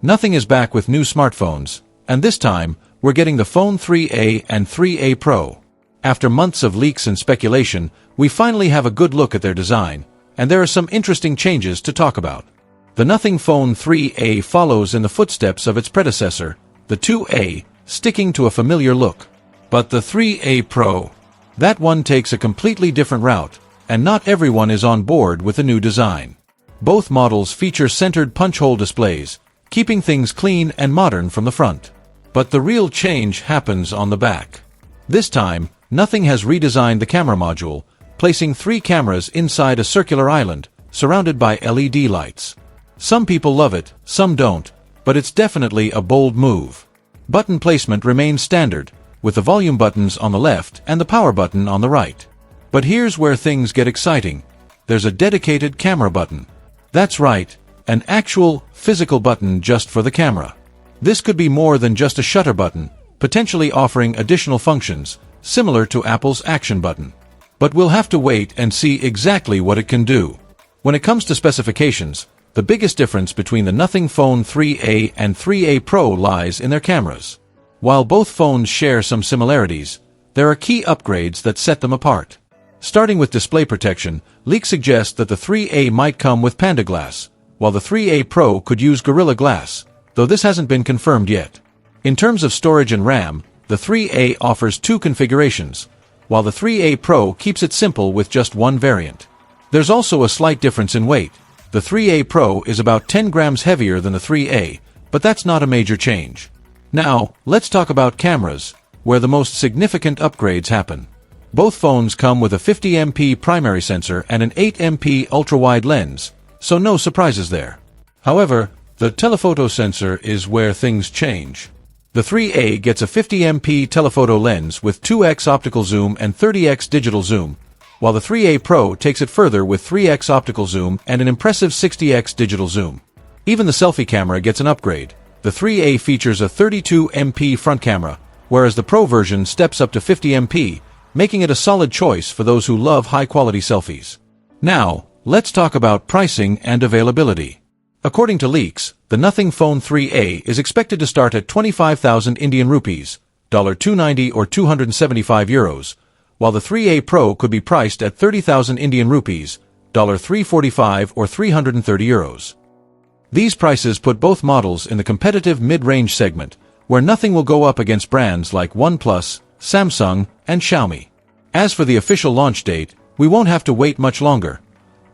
Nothing is back with new smartphones, and this time, we're getting the Phone 3A and 3A Pro. After months of leaks and speculation, we finally have a good look at their design, and there are some interesting changes to talk about. The Nothing Phone 3A follows in the footsteps of its predecessor, the 2A, sticking to a familiar look. But the 3A Pro, that one takes a completely different route, and not everyone is on board with the new design. Both models feature centered punch-hole displays, keeping things clean and modern from the front. But the real change happens on the back. This time, Nothing has redesigned the camera module, placing 3 cameras inside a circular island, surrounded by LED lights. Some people love it, some don't, but it's definitely a bold move. Button placement remains standard, with the volume buttons on the left and the power button on the right. But here's where things get exciting. There's a dedicated camera button. That's right, an actual, physical button just for the camera. This could be more than just a shutter button, potentially offering additional functions, similar to Apple's Action button. But we'll have to wait and see exactly what it can do. When it comes to specifications, the biggest difference between the Nothing Phone 3A and 3A Pro lies in their cameras. While both phones share some similarities, there are key upgrades that set them apart. Starting with display protection, leaks suggest that the 3A might come with Panda Glass, while the 3A Pro could use Gorilla Glass, though this hasn't been confirmed yet. In terms of storage and RAM, the 3A offers 2 configurations, while the 3A Pro keeps it simple with just one variant. There's also a slight difference in weight. The 3A Pro is about 10 grams heavier than the 3A, but that's not a major change. Now, let's talk about cameras, where the most significant upgrades happen. Both phones come with a 50MP primary sensor and an 8MP ultrawide lens, so no surprises there. However, the telephoto sensor is where things change. The 3A gets a 50MP telephoto lens with 2x optical zoom and 30x digital zoom, while the 3A Pro takes it further with 3x optical zoom and an impressive 60x digital zoom. Even the selfie camera gets an upgrade. The 3A features a 32MP front camera, whereas the Pro version steps up to 50MP, making it a solid choice for those who love high-quality selfies. Now, let's talk about pricing and availability. According to leaks, the Nothing Phone 3A is expected to start at 25,000 Indian rupees, $290 or 275 euros, while the 3A Pro could be priced at 30,000 Indian rupees, $345 or 330 euros. These prices put both models in the competitive mid-range segment, where Nothing will go up against brands like OnePlus, Samsung, and Xiaomi. As for the official launch date, we won't have to wait much longer.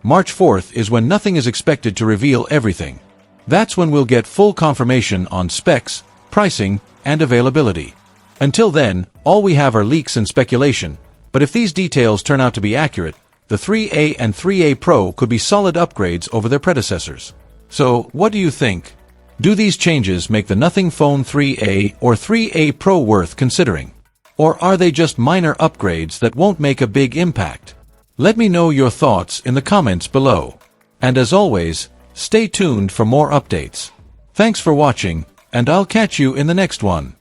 March 4th is when Nothing is expected to reveal everything. That's when we'll get full confirmation on specs, pricing, and availability. Until then, all we have are leaks and speculation, but if these details turn out to be accurate, the 3A and 3A Pro could be solid upgrades over their predecessors. So, what do you think? Do these changes make the Nothing Phone 3A or 3A Pro worth considering? Or are they just minor upgrades that won't make a big impact? Let me know your thoughts in the comments below. And as always, stay tuned for more updates. Thanks for watching, and I'll catch you in the next one.